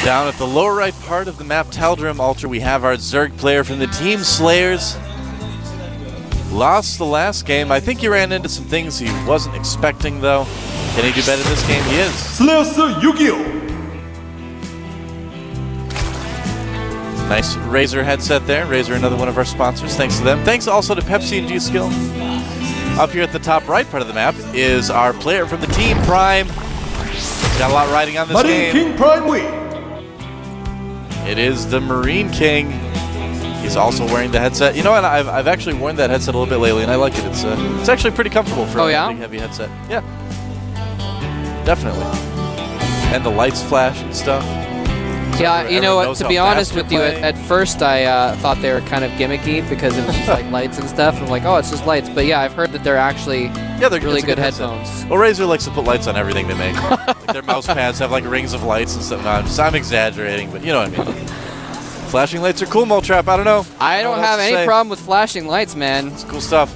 Down at the lower right part of the map, Taldrum Ultra, we have our Zerg player from the Team Slayers. Lost the last game. I think he ran into some things he wasn't expecting, though. Can he do better this game? He is. Slayers YugiOh. Nice Razer headset there. Razer, another one of our sponsors. Thanks to them. Thanks also to Pepsi and G-Skill. Up here at the top right part of the map is our player from the Team Prime. Got a lot riding on this game. MarineKing Prime win. It is the MarineKing. He's also wearing the headset. You know what? I've actually worn that headset a little bit lately, and I like it. It's actually pretty comfortable for a big, heavy headset. Yeah, definitely. And the lights flash and stuff. Yeah, you know what, to be honest with you, at first I thought they were kind of gimmicky because it was just like lights and stuff. I'm like, oh, it's just lights. But yeah, I've heard that they're actually they're really good headphones. Well, Razer likes to put lights on everything they make. Like their mouse pads have like rings of lights and stuff. No, I'm exaggerating, but you know what I mean. Flashing lights are cool, Moltrap. I don't know. I don't have any problem with flashing lights, man. It's cool stuff.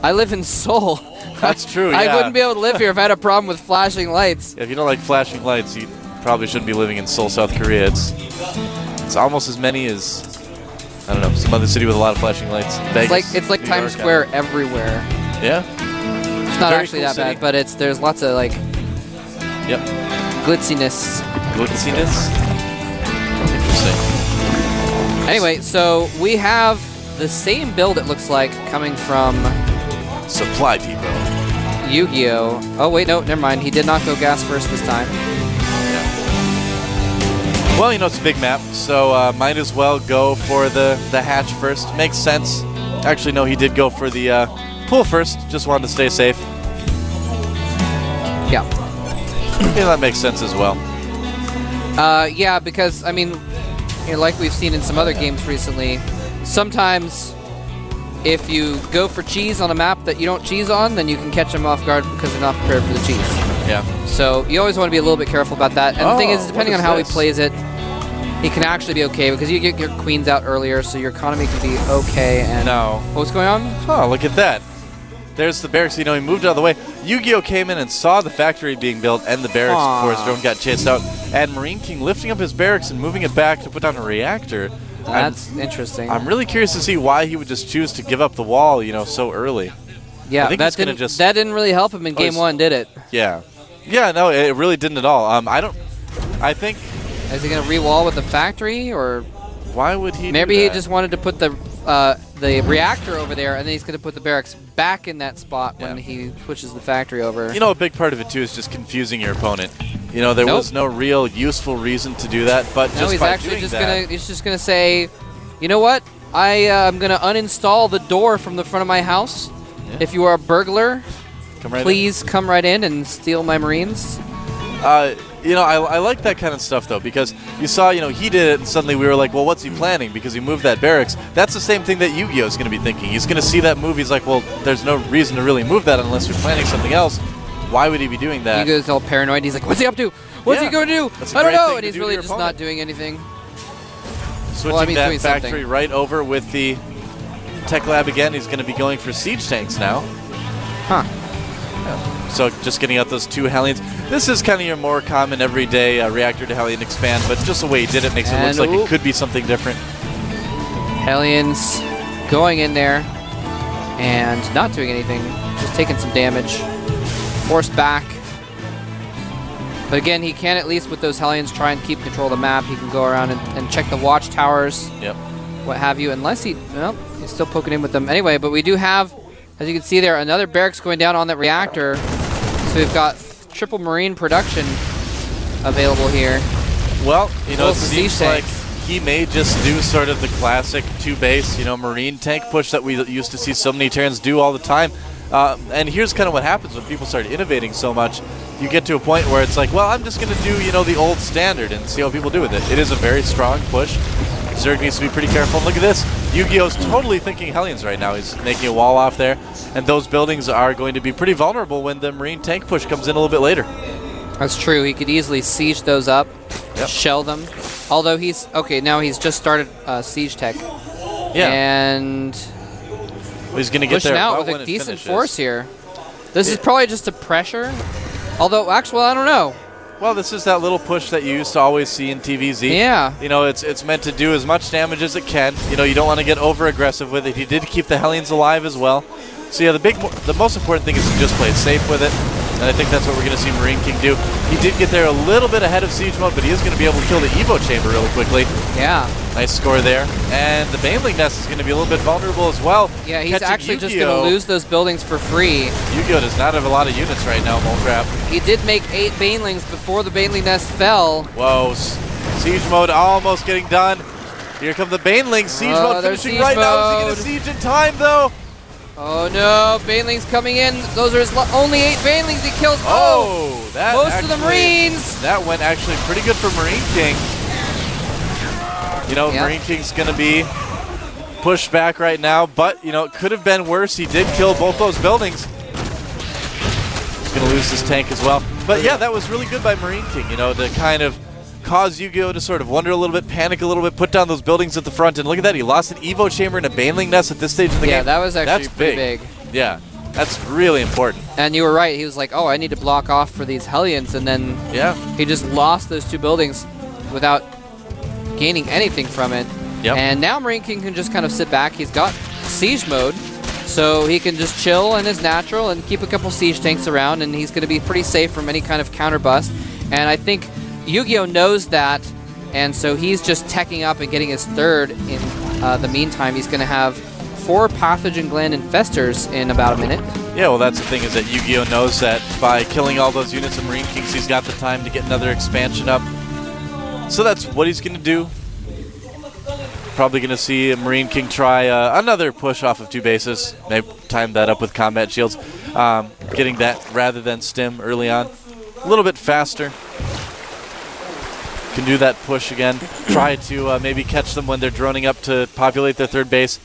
I live in Seoul. That's true, yeah. I wouldn't be able to live here if I had a problem with flashing lights. Yeah, if you don't like flashing lights, you probably shouldn't be living in Seoul, South Korea. It's almost as many as, I don't know, some other city with a lot of flashing lights. Vegas, it's like Times Square everywhere. Yeah. It's not actually that bad, but there's lots of like glitziness. Glitziness? Interesting. Anyway, so we have the same build, it looks like, coming from Supply Depot. YugiOh. Oh wait, no, never mind. He did not go gas first this time. Well, you know, it's a big map, so might as well go for the hatch first. Makes sense. Actually, no, he did go for the pool first. Just wanted to stay safe. Yeah. Yeah, that makes sense as well. Yeah, because, I mean, you know, like we've seen in some other games recently, sometimes if you go for cheese on a map that you don't cheese on, then you can catch them off guard because they're not prepared for the cheese. Yeah. So you always want to be a little bit careful about that. And the thing is, depending on how he plays it, he can actually be okay because you get your queens out earlier, so your economy can be okay. And what's going on? Oh, look at that. There's the barracks. You know, he moved out of the way. YugiOh came in and saw the factory being built and the barracks before his drone got chased out. And MarineKing lifting up his barracks and moving it back to put down a reactor. That's interesting. I'm really curious to see why he would just choose to give up the wall, you know, so early. Yeah, I think that didn't really help him in game one, did it? Yeah. Yeah, no, it really didn't at all. I think... Is he going to re-wall with the factory, or... Why would he Maybe he just wanted to put the reactor over there, and then he's going to put the barracks back in that spot when he pushes the factory over. You know, a big part of it, too, is just confusing your opponent. You know, there was no real useful reason to do that, but no, he's actually just going to say, you know what? I'm going to uninstall the door from the front of my house. Yeah. If you are a burglar, please come right in and steal my Marines. You know, I like that kind of stuff, though, because you saw, you know, he did it, and suddenly we were like, well, what's he planning? Because he moved that barracks. That's the same thing that YugiOh is going to be thinking. He's going to see that move. He's like, well, there's no reason to really move that unless you're planning something else. Why would he be doing that? YugiOh's all paranoid. He's like, what's he up to? What's he going to do? I don't know. And he's really just not doing anything. Switching that factory right over with the tech lab again. He's going to be going for siege tanks now. Huh. So just getting out those two Hellions. This is kind of your more common everyday reactor to Hellion expand, but just the way he did it makes it look like it could be something different. Hellions going in there and not doing anything, just taking some damage. Forced back. But again, he can at least with those Hellions try and keep control of the map. He can go around and check the watchtowers, what have you, unless he's still poking in with them. Anyway, but we do have, as you can see there, another barracks going down on that reactor. So we've got triple Marine production available here. Well, you know, it seems like he may just do sort of the classic two-base, you know, Marine tank push that we used to see so many Terrans do all the time. And here's kind of what happens when people start innovating so much. You get to a point where it's like, well, I'm just going to do, you know, the old standard and see how people do with it. It is a very strong push. Zerg needs to be pretty careful. And look at this. YugiOh's totally thinking Hellions right now. He's making a wall off there. And those buildings are going to be pretty vulnerable when the Marine tank push comes in a little bit later. That's true. He could easily siege those up, shell them. Although he's, now he's just started siege tech. Yeah. And he's going to get there out with a decent force here. This is probably just a pressure. Although, actually, I don't know. Well, this is that little push that you used to always see in TVZ. Yeah. You know, it's meant to do as much damage as it can. You know, you don't want to get over-aggressive with it. He did keep the Hellions alive as well. So, yeah, the most important thing is to just play it safe with it. And I think that's what we're going to see MarineKing do. He did get there a little bit ahead of Siege Mode, but he is going to be able to kill the Evo Chamber really quickly. Yeah. Nice score there. And the Baneling Nest is going to be a little bit vulnerable as well. Yeah, he's Catching actually just YugiOh. going to lose those buildings for free. YugiOh does not have a lot of units right now, Moletrap. He did make 8 Banelings before the Baneling Nest fell. Whoa, Siege Mode almost getting done. Here come the Banelings. Siege Mode finishing Siege right now. Is he Mode. going to siege in time, though? Oh no, Banelings coming in. Those are his only 8 Banelings he killed. Oh, that most actually, of the Marines. That went actually pretty good for MarineKing. You know, Yeah. MarineKing's going to be pushed back right now, but, you know, it could have been worse. He did kill both those buildings. He's going to lose his tank as well. But, yeah, that was really good by MarineKing, you know, to kind of cause YugiOh to sort of wonder a little bit, panic a little bit, put down those buildings at the front. And look at that. He lost an Evo Chamber and a Baneling Nest at this stage of the game. Yeah, that was actually That's pretty big. Yeah, that's really important. And you were right. He was like, oh, I need to block off for these Hellions. And then Yeah. he just lost those 2 buildings without gaining anything from it. Yep. And now MarineKing can just kind of sit back. He's got Siege Mode, so he can just chill in his natural and keep a couple Siege tanks around, and he's going to be pretty safe from any kind of counter bust. And I think YugiOh knows that, and so he's just teching up and getting his 3rd in the meantime. He's going to have 4 Pathogen Gland Infestors in about a minute. Yeah, well, that's the thing, is that YugiOh knows that by killing all those units of MarineKings, he's got the time to get another expansion up. So that's what he's going to do. Probably going to see MarineKing try another push off of 2 bases. Maybe time that up with combat shields. Getting that rather than stim early on. A little bit faster. Can do that push again. Try to maybe catch them when they're droning up to populate their 3rd base.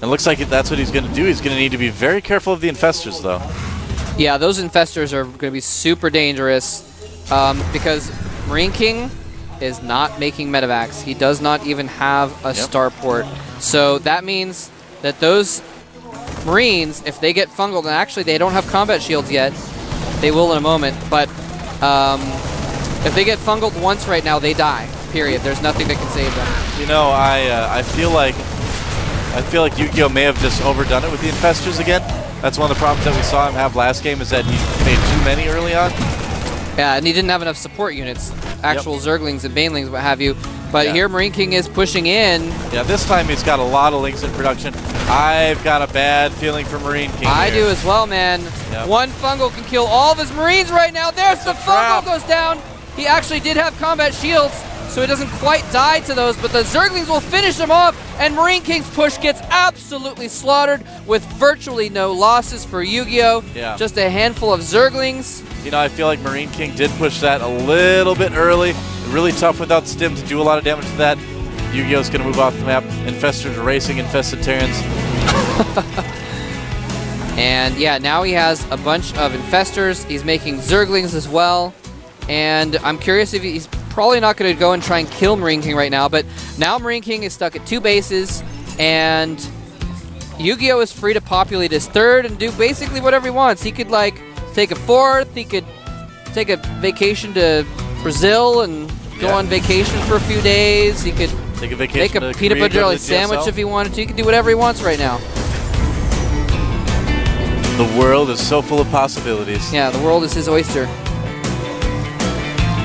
It looks like that's what he's going to do. He's going to need to be very careful of the Infestors, though. Yeah, those Infestors are going to be super dangerous because MarineKing is not making medevacs. He does not even have a starport. So that means that those Marines, if they get fungal, and actually they don't have combat shields yet, they will in a moment, but if they get fungled once right now, they die, period. There's nothing that can save them. You know, I feel like YugiOh may have just overdone it with the Infestors again. That's one of the problems that we saw him have last game, is that he made too many early on. Yeah, and he didn't have enough support units, actual Zerglings and Banelings, what have you. But here MarineKing is pushing in. Yeah, this time he's got a lot of links in production. I've got a bad feeling for MarineKing. I do as well, man. Yep. One fungal can kill all of his Marines right now. There's the fungal goes down. He actually did have combat shields, so he doesn't quite die to those, but the Zerglings will finish him off, and MarineKing's push gets absolutely slaughtered with virtually no losses for YugiOh. Yeah. Just a handful of Zerglings. You know, I feel like MarineKing did push that a little bit early. Really tough without stim to do a lot of damage to that. YugiOh's going to move off the map. Infestors racing Infested Terrans. And yeah, now he has a bunch of Infestors. He's making Zerglings as well. And I'm curious if he's probably not going to go and try and kill MarineKing right now, but now MarineKing is stuck at 2 bases, and YugiOh is free to populate his 3rd and do basically whatever he wants. He could, like, take a 4th, he could take a vacation to Brazil and go on vacation for a few days. He could take a vacation, make a peanut butter jelly sandwich if he wanted to. He could do whatever he wants right now. The world is so full of possibilities. Yeah, the world is his oyster.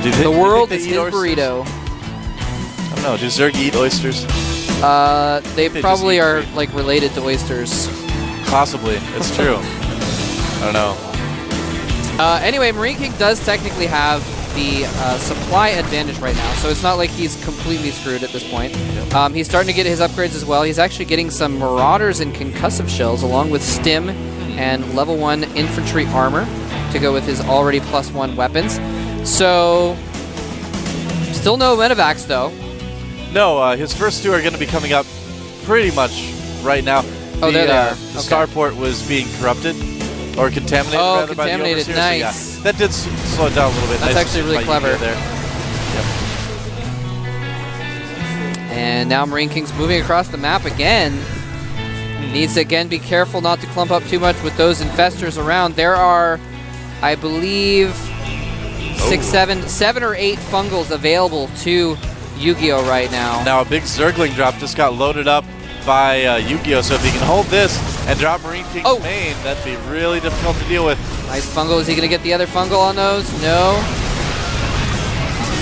The world is his burrito. I don't know. Do Zerg eat oysters? They probably are like related to oysters. Possibly. It's true. I don't know. Anyway, MarineKing does technically have the supply advantage right now, so it's not like he's completely screwed at this point. Yep. He's starting to get his upgrades as well. He's actually getting some Marauders and Concussive Shells along with Stim and level 1 infantry armor to go with his already +1 weapons. So, still no medevacs though. No, his first 2 are going to be coming up pretty much right now. Oh, there they are. The starport was being corrupted, or contaminated rather, contaminated. by the Nice. So, yeah, that did slow it down a little bit. That's nice actually really clever. There. Yep. And now MarineKing's moving across the map again. Needs to again be careful not to clump up too much with those Infestors around. There are, I believe, 6, 7 or 8 fungals available to YugiOh right now. Now a big Zergling drop just got loaded up by YugiOh, so if he can hold this and drop MarineKing's main, that'd be really difficult to deal with. Nice fungal. Is he going to get the other fungal on those? No.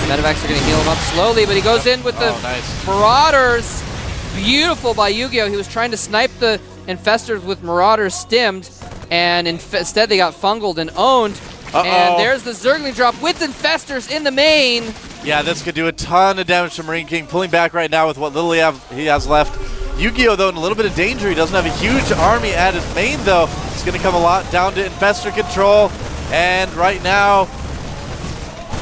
Medevacs are going to heal him up slowly, but he goes in with the nice. Marauders. Beautiful by YugiOh. He was trying to snipe the Infestors with Marauders stimmed, and instead they got fungaled and owned. And there's the Zergling drop with Infestors in the main. Yeah, this could do a ton of damage to MarineKing, pulling back right now with what little he has left. YugiOh, though, in a little bit of danger. He doesn't have a huge army at his main, though. It's going to come a lot down to Infestor control. And right now,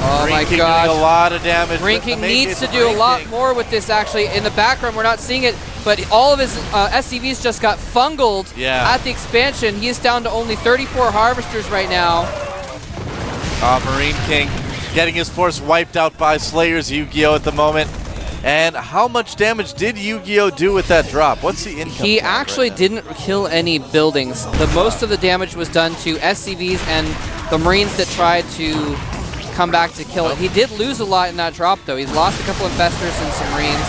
oh my doing god, a lot of damage. MarineKing needs to do a lot more with this, actually. In the background, we're not seeing it, but all of his SCVs just got fungaled at the expansion. He is down to only 34 Harvesters right now. MarineKing getting his force wiped out by Slayer's YugiOh at the moment. And how much damage did YugiOh do with that drop? What's the income? He actually didn't kill any buildings. The most of the damage was done to SCVs and the Marines that tried to come back to kill it. He did lose a lot in that drop, though. He's lost a couple Infestors and some Marines.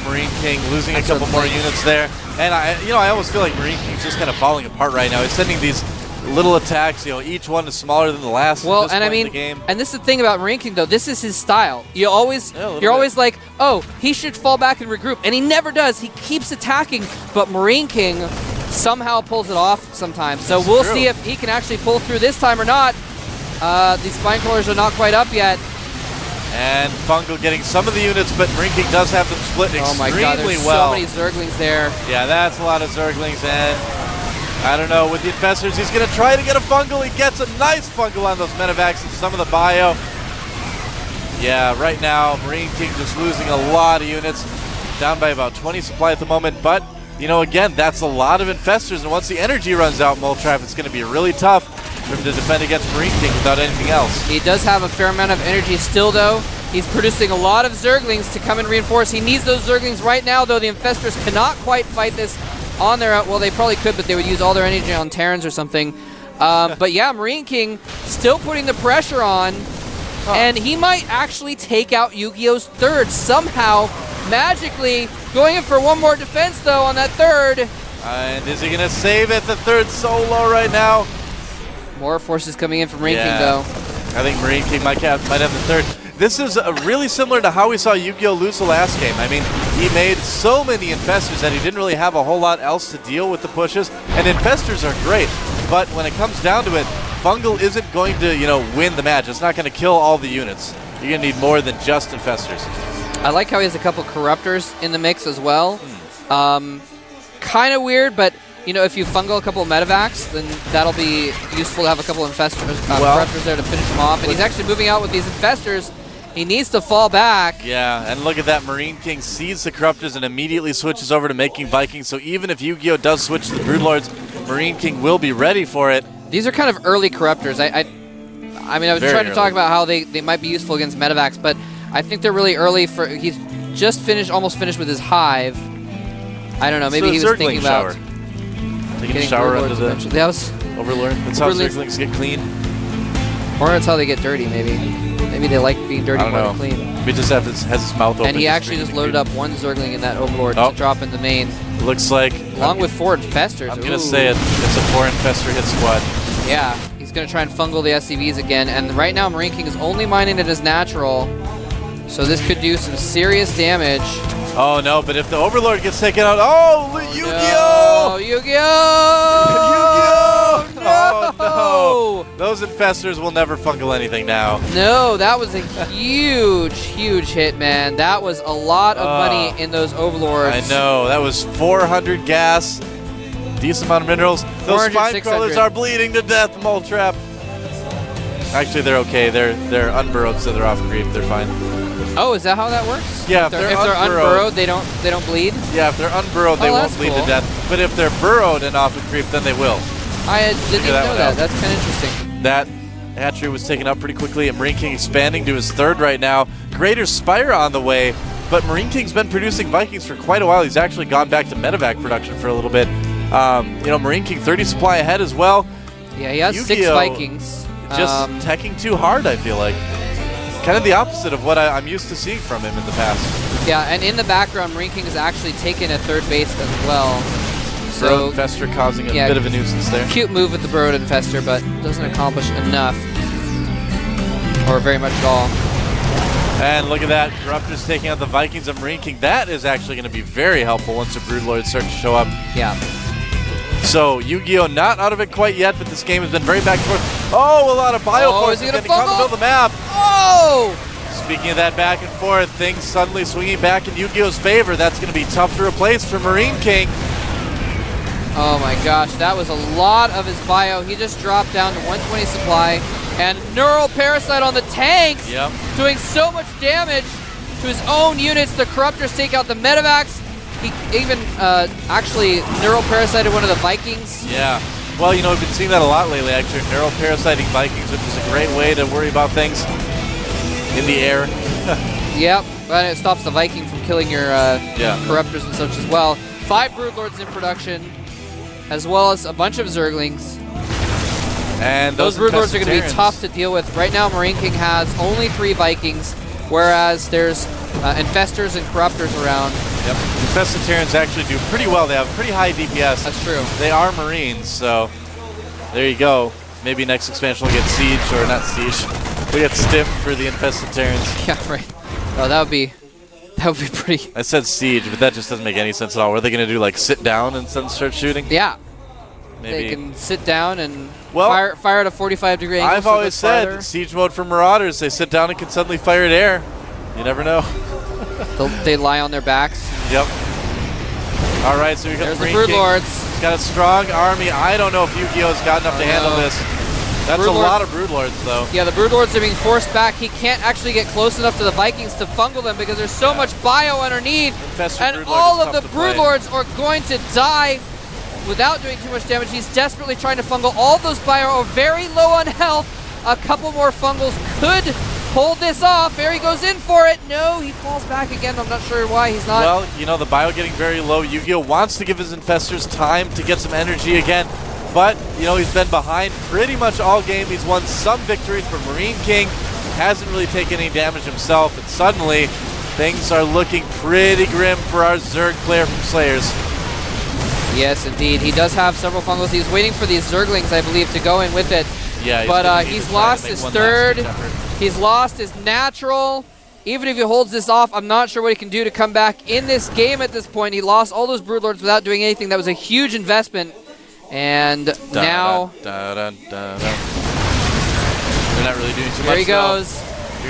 MarineKing losing a couple more units there. And I almost feel like MarineKing's just kind of falling apart right now. He's sending these little attacks, each one is smaller than the last. Well, and I mean, and this is the thing about MarineKing, though. This is his style. You're always like, oh, he should fall back and regroup, and he never does. He keeps attacking, but MarineKing somehow pulls it off sometimes. So we'll see if he can actually pull through this time or not. These Spine Crawlers are not quite up yet. And Fungal getting some of the units, but MarineKing does have them split extremely well. Oh my god, there's so many Zerglings there. Yeah, that's a lot of Zerglings, and I don't know, with the Infestors, he's going to try to get a fungal. He gets a nice fungal on those Medevacs and some of the bio. Yeah, right now, MarineKing just losing a lot of units, down by about 20 supply at the moment. But, again, that's a lot of Infestors, and once the energy runs out, Moltrap, it's going to be really tough for him to defend against MarineKing without anything else. He does have a fair amount of energy still, though. He's producing a lot of Zerglings to come and reinforce. He needs those Zerglings right now, though. The Infestors cannot quite fight this on their, well, they probably could, but they would use all their energy on Terrans or something. But yeah, MarineKing still putting the pressure on, and he might actually take out YugiOh's third somehow, magically, going in for one more defense, though, on that third. And is he going to save it? The third so low right now. More forces coming in from MarineKing, though. I think MarineKing might have the third. This is really similar to how we saw YugiOh lose the last game. I mean, he made so many Infestors that he didn't really have a whole lot else to deal with the pushes. And Infestors are great, but when it comes down to it, Fungal isn't going to, win the match. It's not going to kill all the units. You're going to need more than just Infestors. I like how he has a couple Corruptors in the mix as well. Kind of weird, but if you fungal a couple of Medevacs, then that'll be useful to have a couple of Corruptors there to finish them off. And he's actually moving out with these Infestors. He needs to fall back. Yeah, and look at that. MarineKing sees the Corruptors and immediately switches over to making Vikings. So even if YugiOh does switch to the Broodlords, MarineKing will be ready for it. These are kind of early Corruptors. I mean, I was trying to talk about how they might be useful against Medevacs, but I think they're really early for. He's just almost finished with his Hive. I don't know. Maybe he was thinking about taking a shower under the Overlord. That's how Zerglings get clean. Or that's how they get dirty, maybe. Maybe they like being dirty more than clean. He just has his mouth open. And he actually just loaded up one Zergling in that Overlord to drop in the main. Looks like... Along with 4 Infestors. I'm going to say it's a 4 Infestor hit squad. Yeah, he's going to try and fungal the SCVs again. And right now, MarineKing is only mining it as natural. So this could do some serious damage. Oh, no, but if the Overlord gets taken out... Oh, YugiOh! No, YugiOh! YugiOh! No! Oh, no! Those Infestors will never fungal anything now. No, that was a huge, huge hit, man. That was a lot of money in those Overlords. I know. That was 400 gas. Decent amount of minerals. Those Spine Crawlers are bleeding to death, Moltrap. Actually, they're okay. They're unburrowed, so they're off creep. They're fine. Oh, is that how that works? Yeah, if they're unburrowed, they don't bleed. Yeah, if they're unburrowed, they won't bleed to death. But if they're burrowed and off a creep, then they will. I didn't even know that. That's kind of interesting. That hatchery was taken out pretty quickly, and MarineKing expanding to his third right now. Greater Spire on the way, but MarineKing's been producing Vikings for quite a while. He's actually gone back to Medevac production for a little bit. MarineKing 30 supply ahead as well. Yeah, he has 6 Vikings. just teching too hard, I feel like. Kind of the opposite of what I'm used to seeing from him in the past. Yeah, and in the background, MarineKing has actually taken a third base as well. So Infester causing a bit of a nuisance there. Cute move with the Burrowed Infester, but doesn't accomplish enough. Or very much at all. And look at that. Corruptor's taking out the Vikings of MarineKing. That is actually going to be very helpful once the Broodlords start to show up. Yeah. So YugiOh not out of it quite yet, but this game has been very back and forth. Oh, a lot of bioforce is he gonna come to build the map. Oh! Speaking of that back and forth, things suddenly swinging back in Yu-Gi-Oh's favor. That's going to be tough to replace for MarineKing. Oh my gosh, that was a lot of his bio. He just dropped down to 120 supply. And Neural Parasite on the tanks, doing so much damage to his own units. The Corruptors take out the Metavacs. He even actually Neural Parasited one of the Vikings. Yeah. Well, you know, we've been seeing that a lot lately, actually. Neural Parasiting Vikings, which is a great way to worry about things in the air. Yep, but it stops the Viking from killing your Corruptors and such as well. 5 Broodlords in production, as well as a bunch of Zerglings. And those Broodlords are going to be tough to deal with. Right now, MarineKing has only 3 Vikings, whereas there's Infestors and Corruptors around. Yep. Infestaterrans actually do pretty well. They have pretty high DPS. That's true. They are Marines, so there you go. Maybe next expansion we'll get Siege, or not Siege. We get Stiff for the Infestaterrans. Yeah, right. Oh, that would be pretty. I said Siege, but that just doesn't make any sense at all. Were they going to do like sit down and then start shooting? Yeah. Maybe. They can sit down and fire at a 45-degree angle. I've always said Siege mode for Marauders. They sit down and can suddenly fire at air. You never know. They lie on their backs. Yep. All right, so we got There's the Broodlords. He's got a strong army. I don't know if YugiOh's got enough to handle this. That's a lot of Broodlords, though. Yeah, the Broodlords are being forced back. He can't actually get close enough to the Vikings to fungal them because there's so much bio underneath. And all of the Broodlords are going to die without doing too much damage. He's desperately trying to fungal. All of those bio are very low on health. A couple more fungals could hold this off. Barry goes in for it. No, he falls back again. I'm not sure why he's not. Well, you know, the bio getting very low. YugiOh wants to give his Infestors time to get some energy again. But, you know, he's been behind pretty much all game. He's won some victories for MarineKing. Hasn't really taken any damage himself. And suddenly, things are looking pretty grim for our Zerg player from Slayers. Yes, indeed. He does have several fungals. He's waiting for these Zerglings, I believe, to go in with it. Yeah, but he's lost his third. He's lost his natural. Even if he holds this off, I'm not sure what he can do to come back in this game at this point. He lost all those Broodlords without doing anything. That was a huge investment. And now... They're not really doing too much. There he goes.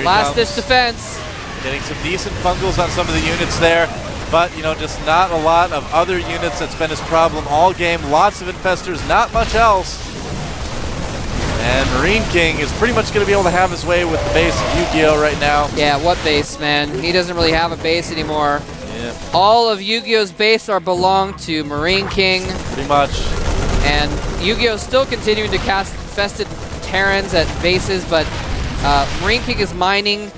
Last-ditch defense. Getting some decent fungals on some of the units there. But, you know, just not a lot of other units. That's been his problem all game. Lots of Infestors, not much else. And MarineKing is pretty much going to be able to have his way with the base of YugiOh right now. Yeah, what base, man? He doesn't really have a base anymore. Yeah. All of Yu-Gi-Oh's base belong to MarineKing. Pretty much. And Yu-Gi-Oh is still continuing to cast infested Terrans at bases, but MarineKing is mining,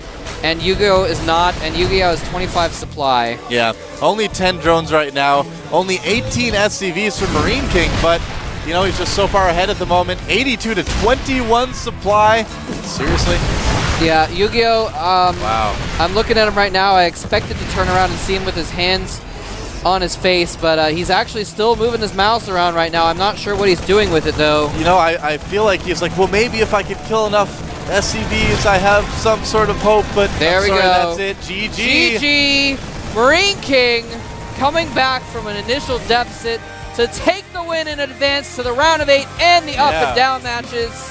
and Yu-Gi-Oh is not, and Yu-Gi-Oh has 25 supply. Yeah, only 10 drones right now, only 18 SCVs for MarineKing, but you know, he's just so far ahead at the moment. 82 to 21 supply. Seriously? Yeah, Yu-Gi-Oh, wow. I'm looking at him right now. I expected to turn around and see him with his hands on his face, but he's actually still moving his mouse around right now. I'm not sure what he's doing with it, though. You know, I feel like he's like, well, maybe if I could kill enough SCVs, I have some sort of hope, but there we go. That's it. GG. GG. MarineKing coming back from an initial deficit to take the win in advance to the round of 8 and the up and down matches.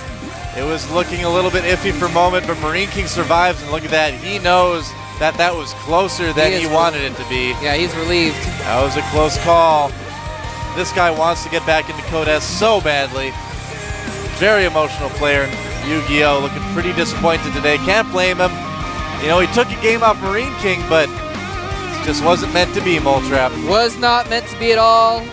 It was looking a little bit iffy for a moment, but MarineKing survives, and look at that. He knows that that was closer than he wanted it to be. Yeah, he's relieved. That was a close call. This guy wants to get back into Code S so badly. Very emotional player. YugiOh looking pretty disappointed today. Can't blame him. You know, he took a game off MarineKing, but it just wasn't meant to be, Moletrap. Was not meant to be at all.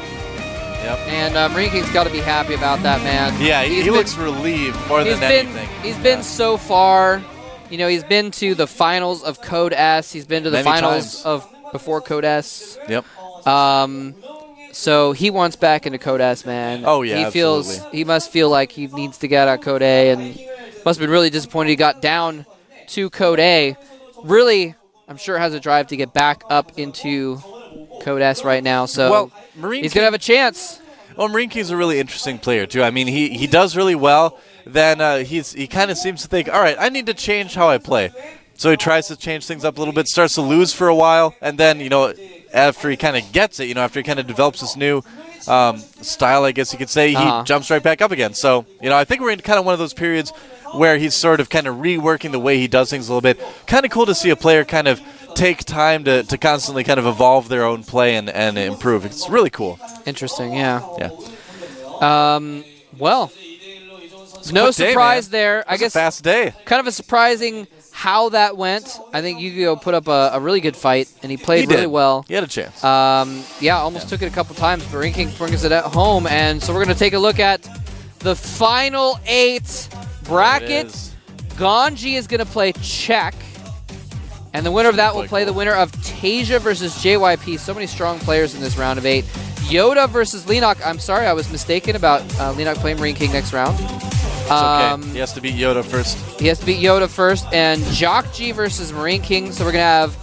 Yep. And MarineKing's got to be happy about that, man. Yeah, he looks relieved more than anything. He's been so far. You know, he's been to the finals of Code S. He's been to the finals of before Code S. Yep. So he wants back into Code S, man. Oh, yeah, he must feel like he needs to get out Code A, and must have been really disappointed he got down to Code A. Really, I'm sure has a drive to get back up into Code S right now. So he's going to have a chance. Well, MarineKing's a really interesting player, too. I mean, he does really well. Then he kind of seems to think, all right, I need to change how I play. So he tries to change things up a little bit, starts to lose for a while, and then, after he kind of gets it, after he kind of develops this new style, I guess you could say, he jumps right back up again. So, I think we're in kind of one of those periods where he's sort of kind of reworking the way he does things a little bit. Kind of cool to see a player kind of take time to constantly kind of evolve their own play and improve. It's really cool. Interesting, yeah. Yeah. Well, no surprise there. I guess a fast day. Kind of a surprising how that went. I think YugiOh put up a really good fight, and he played really well. He had a chance. Almost took it a couple times, but MarineKing brings it at home, and so we're going to take a look at the final 8 bracket. Ganji is going to play Czech, and the winner of that will play the winner of Tasia versus JYP. So many strong players in this round of 8. Yoda versus Lenok. I'm sorry, I was mistaken about Lenok playing MarineKing next round. It's okay. He has to beat Yoda first. He has to beat Yoda first. And Jockji versus MarineKing. So we're going to have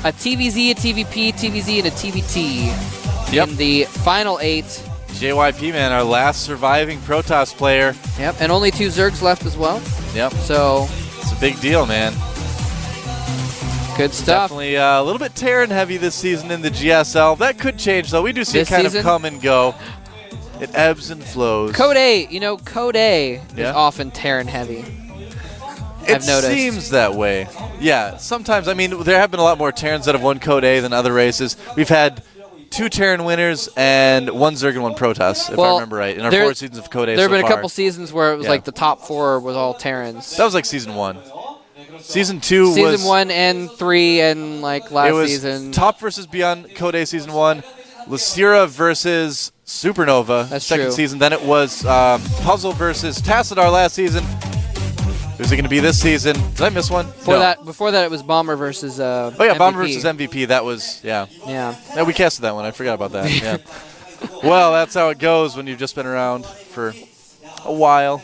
a TVZ, a TVP, TVZ, and a TVT in the final 8. JYP, man, our last surviving Protoss player. Yep, and only 2 Zergs left as well. Yep. So it's a big deal, man. Good stuff. Definitely a little bit Terran heavy this season in the GSL. That could change, though. We do see it kind of come and go. It ebbs and flows. Code A, Code A is often Terran heavy. I've noticed. It seems that way. Yeah, sometimes. I mean, there have been a lot more Terrans that have won Code A than other races. We've had 2 Terran winners and 1 Zerg and 1 Protoss, if I remember right, in our 4 seasons of Code A. There have been a couple seasons where it was like the top 4 was all Terrans. That was like season 1. Season 2 was... Season 1 and 3 and like last season. It was Top versus Beyond Code A season 1, Lucira versus Supernova second season. Then it was Puzzle versus Tassadar last season. Who's it going to be this season? Did I miss one? Before that, it was Bomber versus MVP. Bomber versus MVP. That was, Yeah, we casted that one. I forgot about that. Yeah. Well, that's how it goes when you've just been around for a while.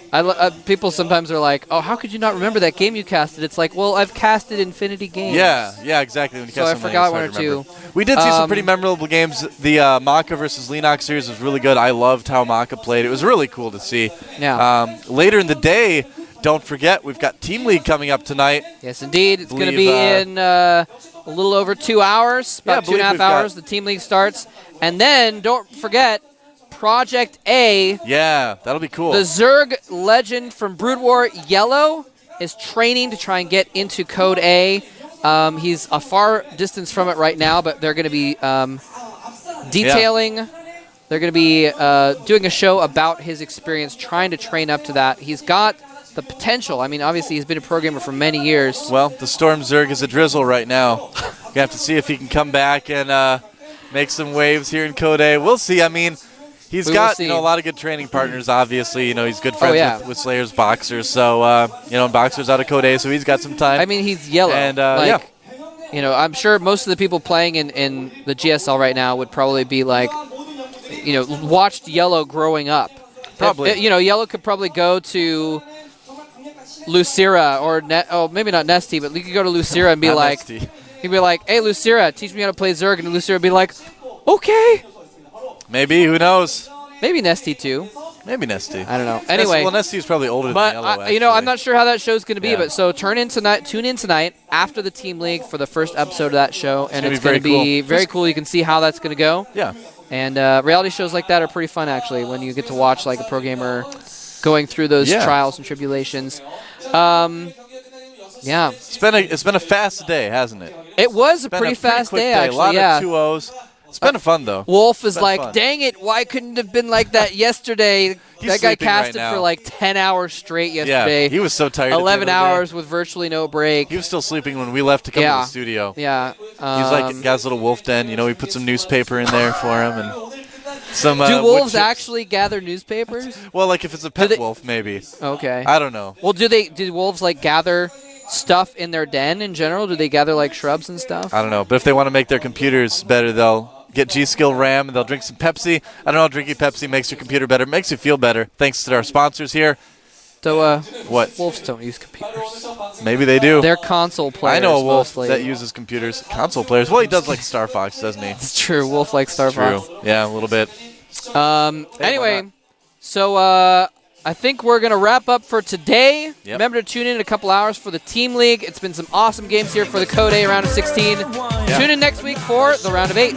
People sometimes are like, oh, how could you not remember that game you casted? It's like, well, I've casted Infinity games. Yeah, exactly. When you I forgot 1 or 2. We did see some pretty memorable games. The Maka versus Lenok series was really good. I loved how Maka played. It was really cool to see. Yeah. Later in the day, don't forget, we've got Team League coming up tonight. Yes, indeed. It's going to be in a little over 2 hours, about 2.5 hours. The Team League starts. And then, don't forget, Project A. Yeah, that'll be cool. The Zerg legend from Brood War, Yellow, is training to try and get into Code A. He's a far distance from it right now, but they're going to be detailing. Yeah. They're going to be doing a show about his experience trying to train up to that. He's got the potential. I mean, obviously, he's been a programmer for many years. Well, the Storm Zerg is a drizzle right now. You have to see if he can come back and make some waves here in Code A. We'll see. I mean, he's got a lot of good training partners, obviously. He's good friends with Slayer's Boxers. So, Boxer's out of Code A, so he's got some time. I mean, he's yellow. And, I'm sure most of the people playing in the GSL right now would probably be like, watched Yellow growing up. Probably. Yellow could probably go to Lucira or maybe not Nesty, but you could go to Lucira and be like, Nesty. He'd be like, hey, Lucira, teach me how to play Zerg. And Lucira would be like, okay. Maybe, who knows? Maybe Nesty too. Maybe Nesty. I don't know. Anyway. Nesty's probably older than Yellow, I'm not sure how that show's going to be, but so tune in tonight after the Team League for the first episode of that show, and it's going to be very cool. You can see how that's going to go. Yeah. And reality shows like that are pretty fun, actually, when you get to watch like a pro gamer going through those trials and tribulations. Yeah. It's been a fast day, hasn't it? It was a pretty fast day, actually. A lot of 2-0s. It's been fun, though. Wolf is like, dang it, why couldn't it have been like that yesterday? That guy casted for like 10 hours straight yesterday. Yeah, he was so tired. 11 hours with virtually no break. He was still sleeping when we left to come to the studio. Yeah. He's like, got his little wolf den. We put some newspaper in there for him. And some. Do wolves actually gather newspapers? Well, like if it's a pet wolf, maybe. Okay. I don't know. Well, do wolves like gather stuff in their den in general? Do they gather like shrubs and stuff? I don't know. But if they want to make their computers better, they'll get G-Skill RAM, and they'll drink some Pepsi. I don't know, drinking Pepsi makes your computer better. It makes you feel better. Thanks to our sponsors here. So, What? Wolves don't use computers. Maybe they do. They're console players. I know a wolf mostly. that uses computers. Console players. Well, he does like Star Fox, doesn't he? It's true. Wolf likes Star True. Fox. Yeah, a little bit. Anyway, so I think we're going to wrap up for today. Yep. Remember to tune in a couple hours for the Team League. It's been some awesome games here for the Code A round of 16. Yeah. Tune in next week for the round of 8.